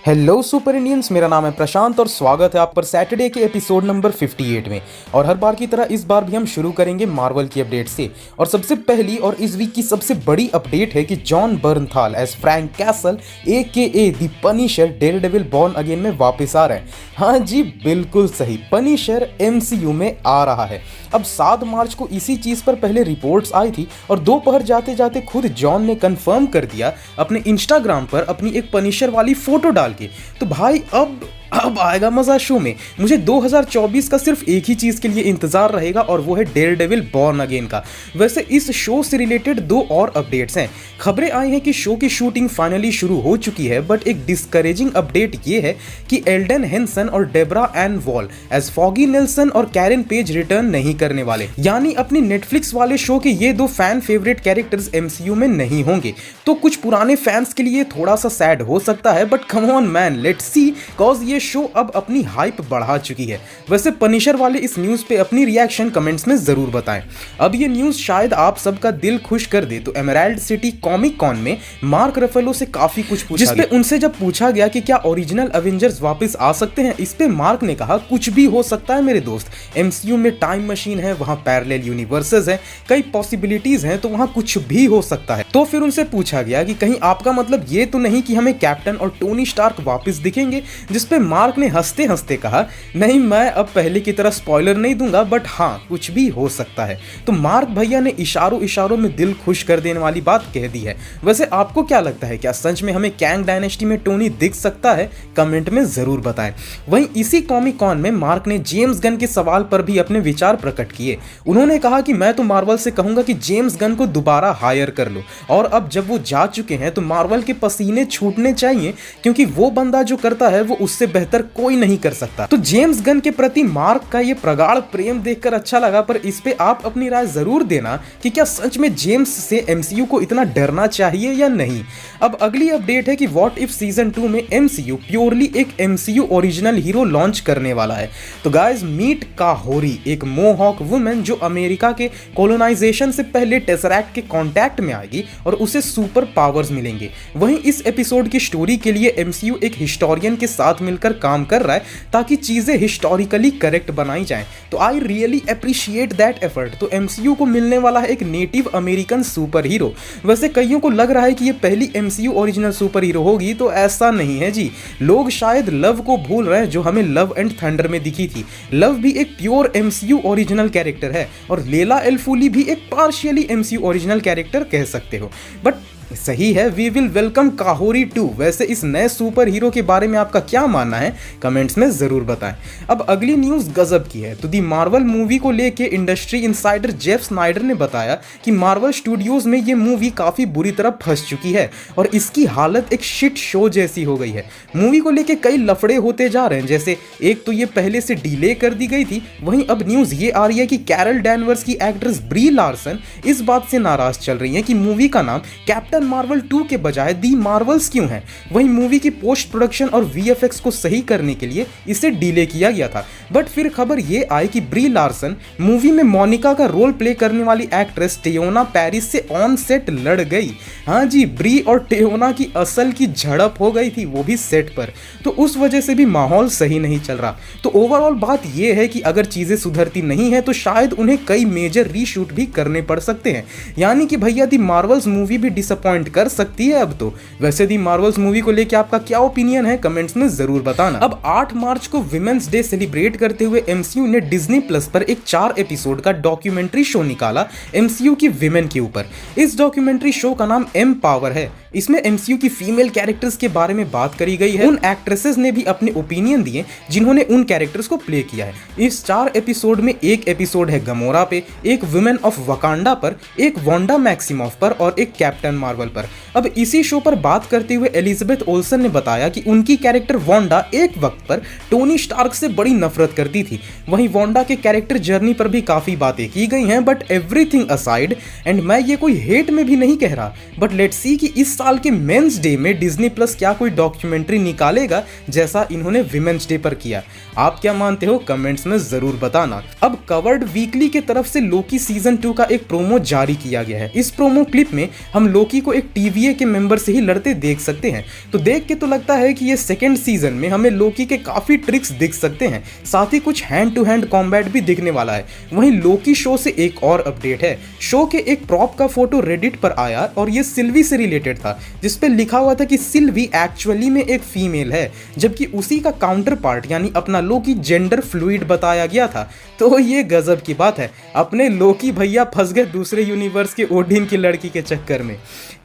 Hello super Indians, मेरा नाम है प्रशांत और स्वागत है आप पर सैटरडे के एपिसोड नंबर 58 में। और हर बार की तरह इस बार भी हम शुरू करेंगे मार्वल की अपडेट से। और सबसे पहली और इस वीक की सबसे बड़ी अपडेट है कि John Bernthal as Frank Castle AKA the Punisher Daredevil born again में वापस आ रहे हैं। हाँ जी, बिल्कुल सही, पनिशर MCU में आ रहा है। अब 7 मार्च को इसी चीज़ पर पहले रिपोर्ट्स आई थी और दोपहर जाते जाते खुद जॉन ने कंफर्म कर दिया अपने इंस्टाग्राम पर अपनी एक पनिशर वाली फोटो डाल के। तो भाई अब आएगा मजा शो में। मुझे 2024 का सिर्फ एक ही चीज के लिए इंतजार रहेगा और वो है डेयरडेविल बॉर्न अगेन का। वैसे इस शो से रिलेटेड 2 और अपडेट्स हैं। खबरें आई हैं कि शो की शूटिंग फाइनली शुरू हो चुकी है, बट एक डिस्करेजिंग अपडेट ये है कि एल्डन हेंसन और Deborah Ann Woll as Foggy Nelson और कैरन पेज रिटर्न नहीं करने वाले, यानी अपनी नेटफ्लिक्स वाले शो के ये 2 फैन फेवरेट कैरेक्टर्स MCU में नहीं होंगे। तो कुछ पुराने फैंस के लिए थोड़ा सा सैड हो सकता है, but come on man, let's see, cause ये शो अब अपनी हाइप बढ़ा चुकी है। वैसे पनिशर वाले इस न्यूज़ पे अपनी रिएक्शन कमेंट्स में जरूर बताएं। अब ये न्यूज़ शायद आप सबका दिल खुश कर दे, तो एमराल्ड सिटी कॉमिक कॉन में मार्क रफेलो से काफी कुछ पूछा, जिसपे उनसे जब पूछा गया कि क्या ओरिजिनल एवेंजर्स वापस आ सकते हैं, इस पे मार्क ने कहा कुछ भी हो सकता है मेरे दोस्त। MCU में टाइम मशीन है, वहां पैरेलल यूनिवर्सेस हैं, कई पॉसिबिलिटीज हैं, तो वहां कुछ भी हो सकता है। तो फिर उनसे पूछा गया कि कहीं आपका मतलब ये तो नहीं कि हमें कैप्टन और टोनी स्टार्क वापस दिखेंगे, जिसपे मार्क ने हंसते हंसते कहा नहीं, मैं अब पहले की तरह स्पॉइलर नहीं दूंगा, बट हाँ, कुछ भी हो सकता है। तो मार्क भैया ने इशारों इशारों में दिल खुश कर देने वाली बात कह दी है। वैसे आपको क्या लगता है, क्या सच में हमें कैंग डायनेस्टी में टोनी दिख सकता है? कमेंट में जरूर बताएं। वहीं इसी कॉमिक कॉन में मार्क ने जेम्स गन के सवाल पर भी अपने विचार प्रकट किए। उन्होंने कहा कि मैं तो मार्वल से कहूंगा कि जेम्स गन को दोबारा हायर कर लो, और अब जब वो जा चुके हैं तो मार्वल के पसीने छूटने चाहिए, क्योंकि वो बंदा जो करता है वो उससे बेहतर कोई नहीं कर सकता। तो जेम्स गन के प्रति मार्क का ये प्रगाढ़ प्रेम देखकर अच्छा लगा, पर इस पे आप अपनी राय जरूर देना कि क्या सच में जेम्स से MCU को इतना डरना चाहिए या नहीं। अब अगली अपडेट है कि व्हाट इफ सीजन 2 में MCU प्योरली एक MCU ओरिजिनल हीरो लॉन्च करने वाला है। तो गाइस, मीट काहोरी, एक मोहॉक वुमेन जो अमेरिका के कॉलोनाइजेशन से पहले टेसरैक्ट के कांटेक्ट में आएगी और उसे सुपर पावर्स मिलेंगे। वहीं इस एपिसोड की स्टोरी के लिए MCU एक हिस्टोरियन के साथ मिलकर काम कर रहा है ताकि चीजें हिस्टोरिकली करेक्ट बनाई जाएं। तो I really appreciate that effort. तो MCU को मिलने वाला है एक नेटिव अमेरिकन सुपर हीरो। वैसे कईयों को लग रहा है कि ये पहली MCU ओरिजिनल सुपर हीरो होगी, तो ऐसा नहीं है जी। लोग शायद लव को भूल रहे हैं जो हमें लव एंड थंडर में दिखी थी। लव भी एक प्योर MCU ओरिजिनल कैरेक्टर है और लेला एल फूली भी एक पार्शियली MCU ओरिजिनल कैरेक्टर कह सकते हो। बट सही है, वी विल वेलकम काहोरी 2। वैसे इस नए सुपर हीरो के बारे में आपका क्या मानना है, कमेंट्स में जरूर बताएं। अब अगली न्यूज़ गजब की है। तो दी मार्वल मूवी को लेके इंडस्ट्री इंसाइडर जेफ स्नाइडर ने बताया कि मार्वल स्टूडियोज में ये मूवी काफ़ी बुरी तरह फंस चुकी है और इसकी हालत एक शिट शो जैसी हो गई है। मूवी को लेके कई लफड़े होते जा रहे हैं, जैसे एक तो ये पहले से डिले कर दी गई थी, वहीं अब न्यूज़ ये आ रही है कि कैरल डैनवर्स की एक्ट्रेस ब्री लार्सन इस बात से नाराज चल रही है कि मूवी का नाम कैप्टन मार्वल 2 के बजाय दी मार्वल्स क्यों है। वहीं मूवी की पोस्ट प्रोडक्शन और VFX को सही करने के लिए इसे डिले किया गया था। बट फिर खबर ये आई कि ब्री लार्सन मूवी में मोनिका का रोल प्ले करने वाली एक्ट्रेस टेयोना पेरिस से ऑन सेट लड़ गई। हाँ जी, ब्री और टेयोना की असल की झड़प हो गई थी, वो भी सेट पर। तो उस वजह से भी माहौल सही नहीं चल रहा। तो ओवरऑल बात यह है कि अगर चीजें सुधरती नहीं है तो शायद उन्हें कई मेजर रीशूट भी करने पड़ सकते हैं, यानी कि भैया दी मार्वल्स मूवी भी डिसअपॉइंट कर सकती है अब तो। वैसे दी मार्वल्स मूवी को लेकर आपका क्या ओपिनियन है, कमेंट्स में जरूर बताना। अब 8 मार्च को विमेंस डे सेलिब्रेट करते हुए MCU ने डिज्नी प्लस पर एक 4 एपिसोड का डॉक्यूमेंट्री शो निकाला MCU की विमेन के ऊपर। इस डॉक्यूमेंट्री शो का नाम एम्पावर है। इसमें MCU की फीमेल कैरेक्टर्स के बारे में बात करी गई है। उन एक्ट्रेसेस ने भी अपने ओपिनियन दिए जिन्होंने उन कैरेक्टर्स को प्ले किया है। इस 4 एपिसोड में एक एपिसोड है गमोरा पे, एक वुमेन ऑफ वकांडा पर, एक वांडा मैक्सिमॉफ पर और एक कैप्टन मार्वल पर। अब इसी शो पर बात करते हुए एलिजाबेथ ओल्सन ने बताया कि उनकी कैरेक्टर वांडा एक वक्त पर टोनी स्टार्क से बड़ी नफरत करती थी। वहीं वांडा के कैरेक्टर जर्नी पर भी काफी बातें की गई हैं, बट एवरीथिंग असाइड, एंड मैं ये कोई हेट में भी नहीं कह रहा, बट लेट्स सी कि इस साल के मेंस डे में डिज्नी प्लस क्या कोई डॉक्यूमेंट्री निकालेगा जैसा इन्होंने विमेंस डे पर किया। आप क्या मानते हो, कमेंट्स में जरूर बताना। अब कवर्ड वीकली के तरफ से लोकी सीजन 2 का एक प्रोमो जारी किया गया है। इस प्रोमो क्लिप में हम लोकी को एक टीवीए के मेंबर से ही लड़ते देख सकते हैं। तो देख के तो लगता है कि ये सेकेंड सीजन में हमें लोकी के काफी ट्रिक्स दिख सकते हैं, साथ ही कुछ हैंड टू हैंड कॉम्बैट भी दिखने वाला है। वहीं लोकी शो से एक और अपडेट है। शो के एक प्रॉप का फोटो रेडिट पर आया और ये सिल्वी से रिलेटेड था, जिसपे लिखा हुआ था कि सिल्वी एक्चुअली में एक फीमेल है, जबकि उसी का काउंटर पार्ट यानी अपना लोकी जेंडर फ्लूइड बताया गया था। तो ये गजब की बात है, अपने लोकी भैया फंस गए दूसरे यूनिवर्स के ओडिन की लड़की के चक्कर में।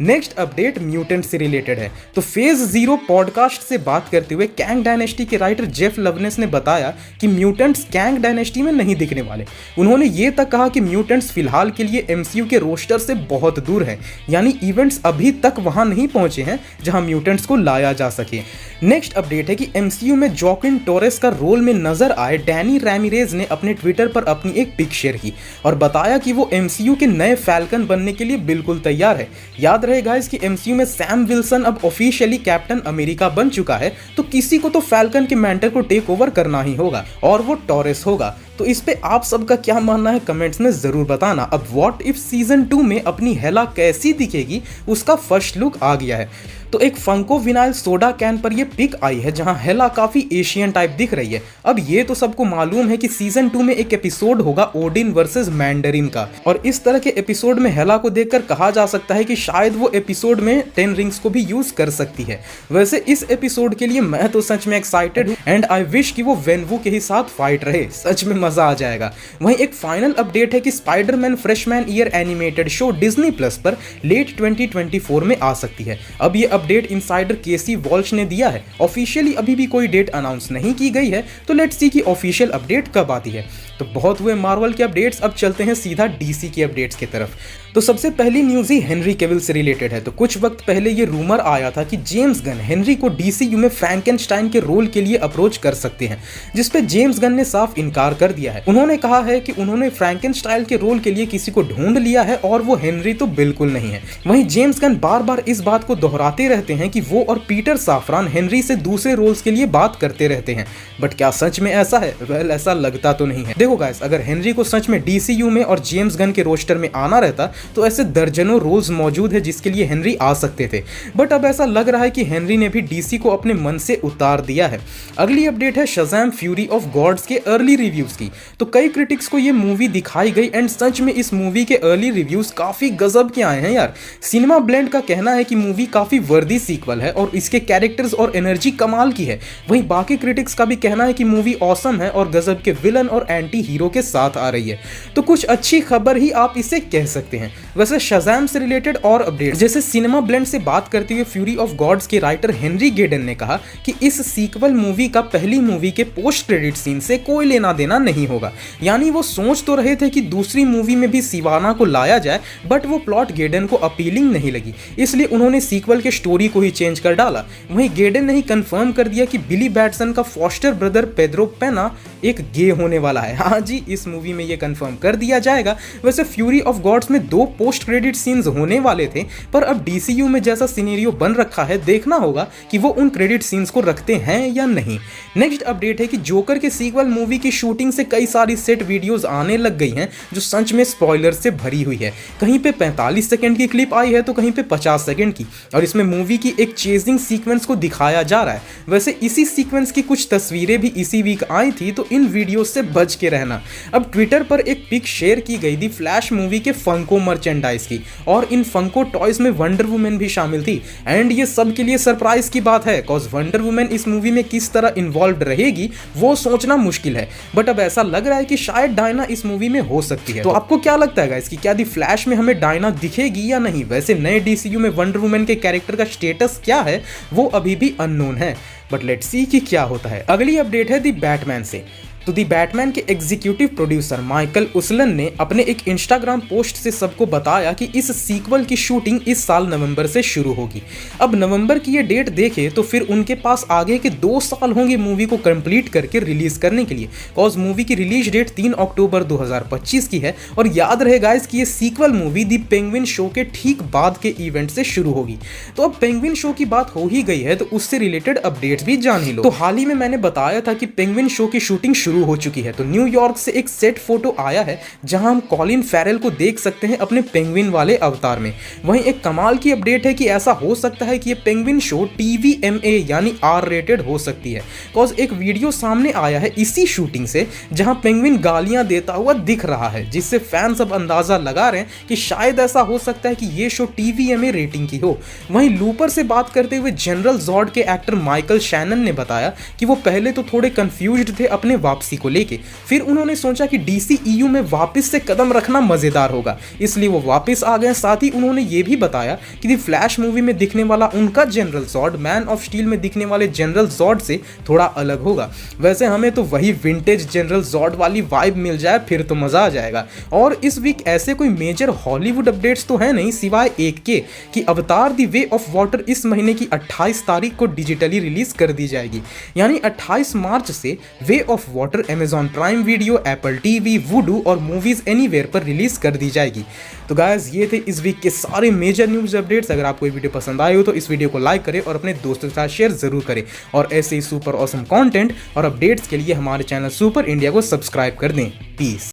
नेक्स्ट अपडेट म्यूटेंट से रिलेटेड है। तो फेज 0 पॉडकास्ट से बात करते हुए कैंग डायनेस्टी के राइटर जेफ लवनेस ने बताया कि म्यूटेंट्स कैंग डायनेस्टी में नहीं दिखने वाले। उन्होंने ये तक कहा कि म्यूटेंट्स फिलहाल के लिए एमसीयू के रोस्टर से बहुत दूर हैं, यानी इवेंट्स अभी तक वहां नहीं पहुंचे हैं जहां म्यूटेंट्स को लाया जा सके। नेक्स्ट अपडेट है कि एमसीयू में जोकिन टोरेस का रोल में नजर आए डैनी रैमिरेज ने अपने ट्विटर पर अपनी एक पिक शेयर की और बताया कि वो एमसीयू के नए फैल्कन बनने के लिए बिल्कुल तैयार है। याद रहे गाइस कि एमसीयू में सैम विल्सन अब ऑफिशियली कैप्टन अमेरिका बन चुका है, तो किसी को तो फैल्कन के मेंटर को टेक ओवर करना ही होगा और वो टोरेस होगा। तो इस पे आप सबका क्या मानना है कमेंट्स में जरूर बताना। अब व्हाट इफ सीजन 2 में अपनी हेला कैसी दिखेगी उसका फर्स्ट लुक आ गया है। तो एक फंको विनाइल सोडा कैन पर ये पिक आई है जहां हेला काफी एशियन टाइप दिख रही है। अब ये तो सबको मालूम है कि सीजन 2 में एक एपिसोड होगा ओडिन वर्सेस मैंडरिन का, और इस तरह के एपिसोड में हेला को देखकर कहा जा सकता है कि शायद वो एपिसोड में 10 रिंग्स को भी यूज कर सकती है। वैसे इस एपिसोड के लिए मैं तो सच में एक्साइटेड हूँ एंड आई विश कि वो वेनवू के ही साथ फाइट रहे, सच में मजा आ जाएगा। वहीं एक फाइनल अपडेट है कि Spiderman freshman year animated show Disney plus पर लेट 2024 में आ सकती है। अब ये अपडेट इनसाइडर केसी वॉल्श ने दिया है। ऑफिशियली अभी भी कोई डेट अनाउंस नहीं की गई है, तो लेट्स सी कि ऑफिशियल अपडेट कब आती है। तो बहुत हुए मार्वल के अपडेट्स, अब चलते हैं सीधा डीसी के अपडेट्स की तरफ। तो सबसे पहली न्यूज़ ही हेनरी केविल से रिलेटेड है। तो कुछ वक्त पहले ये रूमर आया था कि जेम्स गन हेनरी को डीसीयू में फ्रैंकेनस्टाइन के रोल के लिए अप्रोच कर सकते हैं, जिसपे जेम्स गन ने साफ इनकार कर दिया है। उन्होंने कहा है कि उन्होंने फ्रैंकेनस्टाइन के रोल के लिए किसी को ढूंढ लिया है और वो हेनरी तो बिल्कुल नहीं है। वहीं जेम्स गन बार बार इस बात को दोहराते रहते हैं कि वो और पीटर साफरान हेनरी से दूसरे रोल्स के लिए बात करते रहते हैं, बट क्या सच में ऐसा है? वेल, ऐसा लगता तो नहीं है। देखो गाइस, अगर हेनरी को सच में डीसीयू में और जेम्स गन के रोस्टर में आना रहता तो ऐसे दर्जनों रोल्स मौजूद है जिसके लिए हेनरी आ सकते थे, बट अब ऐसा लग रहा है कि हेनरी ने भी डीसी को अपने मन से उतार दिया है। अगली अपडेट है शज़ैम फ्यूरी ऑफ गॉड्स के अर्ली रिव्यूज की। तो कई क्रिटिक्स को ये मूवी दिखाई गई एंड सच में इस मूवी के अर्ली रिव्यूज काफी गजब के आए हैं यार। सिनेमा ब्लेंड का कहना है कि मूवी काफी वर्दी सीक्वल है और इसके कैरेक्टर्स और एनर्जी कमाल की है। वहीं बाकी क्रिटिक्स का भी कहना है कि मूवी ऑसम है और गजब के विलन और एंटी हीरो के साथ आ रही है। तो कुछ अच्छी खबर ही आप इसे कह सकते हैं। वैसे शज़ैम से रिलेटेड और अपडेट, जैसे सिनेमा ब्लेंड से बात करते हुए फ्यूरी ऑफ गॉड्स के राइटर हेनरी गेडन ने कहा कि इस सीक्वल मूवी का पहली मूवी के पोस्ट क्रेडिट सीन से कोई लेना देना नहीं होगा। यानी वो सोच तो रहे थे कि दूसरी मूवी में भी सिवाना को लाया जाए, बट वो प्लॉट गेडन को अपीलिंग नहीं लगी, इसलिए उन्होंने सीक्वल के स्टोरी को ही चेंज कर डाला। वहीं गेडन ने ही कंफर्म कर दिया कि बिली बैटसन का फॉस्टर ब्रदर पेड्रो पेना एक गे होने वाला है। हाँ जी, इस मूवी में ये कंफर्म कर दिया जाएगा। वैसे फ्यूरी ऑफ गॉड्स में 2 पोस्ट क्रेडिट सीन्स होने वाले थे, पर अब डीसीयू में जैसा सिनेरियो बन रखा है, देखना होगा कि वो उन क्रेडिट सीन्स को रखते हैं या नहीं। नेक्स्ट अपडेट है कि जोकर के सीक्वल मूवी की शूटिंग से कई सारी सेट वीडियोस आने लग गई हैं जो सच में स्पॉइलर से भरी हुई है। कहीं पे 45 सेकंड की क्लिप आई है तो कहीं पे 50 सेकंड की, और इसमें मूवी की एक चेजिंग सीक्वेंस को दिखाया जा रहा है। वैसे इसी सीक्वेंस की कुछ तस्वीरें भी इसी वीक आई थी, तो इन वीडियो से बच के रहना। अब ट्विटर पर एक पिक शेयर की गई थी फ्लैश मूवी के फंको मर्चेंडाइज की, और इन फंको टॉयज में वंडर वुमेन भी शामिल थी। एंड ये सब के लिए सरप्राइज की बात है, कॉज वंडर वुमेन इस मूवी में किस तरह इन्वॉल्व रहेगी वो सोचना मुश्किल है, बट अब ऐसा लग रहा है कि शायद डायना इस मूवी में हो सकती है। तो आपको क्या लगता है गाइस कि क्या दी फ्लैश में हमें डायना दिखेगी या नहीं? वैसे नए डीसीयू में वंडर वुमेन के कैरेक्टर का स्टेटस क्या है वो अभी भी अननोन है, बट लेट्स सी कि क्या होता है। अगली अपडेट है दी बैटमैन से। तो दी बैटमैन के एग्जीक्यूटिव प्रोड्यूसर माइकल उसलन ने अपने एक इंस्टाग्राम पोस्ट से सबको बताया कि इस सीक्वल की शूटिंग इस साल नवंबर से शुरू होगी। अब नवंबर की ये डेट देखें तो फिर उनके पास आगे के 2 साल होंगे मूवी को कंप्लीट करके रिलीज करने के लिए, कॉज मूवी की रिलीज डेट 3 अक्टूबर 2025 की है। और याद रहे गाइस कि ये सीक्वल मूवी दी पेंगुइन शो के ठीक बाद के इवेंट से शुरू होगी। तो अब पेंगुइन शो की बात हो ही गई है तो उससे रिलेटेड अपडेट्स भी जान ही लो। तो हाल ही में मैंने बताया था कि पेंगुइन शो की शूटिंग शुरू शुरू हो चुकी है। तो न्यूयॉर्क से एक सेट फोटो आया है जहां हम कॉलिन फैरेल को देख सकते हैं अपने पेंगुइन वाले अवतार में। वहीं एक कमाल की अपडेट है कि ऐसा हो सकता है कि ये पेंगुइन शो TVMA यानी R रेटेड हो सकती है। बिकॉज एक वीडियो सामने आया है इसी शूटिंग से जहां पेंगुइन गालियां देता हुआ दिख रहा है, जिससे फैंस अब अंदाजा लगा रहे हैं कि शायद ऐसा हो सकता है कि ये शो TVMA रेटिंग की हो। वहीं लूपर से बात करते हुए जनरल जॉर्ड के एक्टर माइकल शैनन ने बताया कि वो पहले तो थोड़े कंफ्यूज्ड थे अपने वापसी को लेके, फिर उन्होंने सोचा कि DCEU में वापस से कदम रखना मजेदार होगा, इसलिए वो वापस आ गए। साथ ही उन्होंने ये भी बताया कि द फ्लैश मूवी में दिखने वाला उनका जनरल जॉर्ड मैन ऑफ स्टील में दिखने वाले जनरल जॉर्ड से थोड़ा अलग होगा। वैसे हमें तो वही विंटेज जनरल जॉर्ड वाली वाइब मिल जाए फिर तो मजा आ जाएगा। और इस वीक ऐसे कोई मेजर हॉलीवुड अपडेट्स तो है नहीं सिवाय एक के कि अवतार द वे ऑफ वाटर इस महीने की 28 तारीख को डिजिटली रिलीज कर दी जाएगी। यानी 28 मार्च से way of water Amazon prime video, Apple TV, वुडू और मूवीज एनीवेयर पर रिलीज कर दी जाएगी। तो गाइस ये थे इस वीक के सारे मेजर न्यूज अपडेट्स। अगर आपको ये वीडियो पसंद आए हो तो इस वीडियो को लाइक करें और अपने दोस्तों के साथ शेयर जरूर करें। और ऐसे ही सुपर ऑसम कंटेंट और अपडेट्स के लिए हमारे चैनल सुपर इंडिया को सब्सक्राइब कर दें। पीस।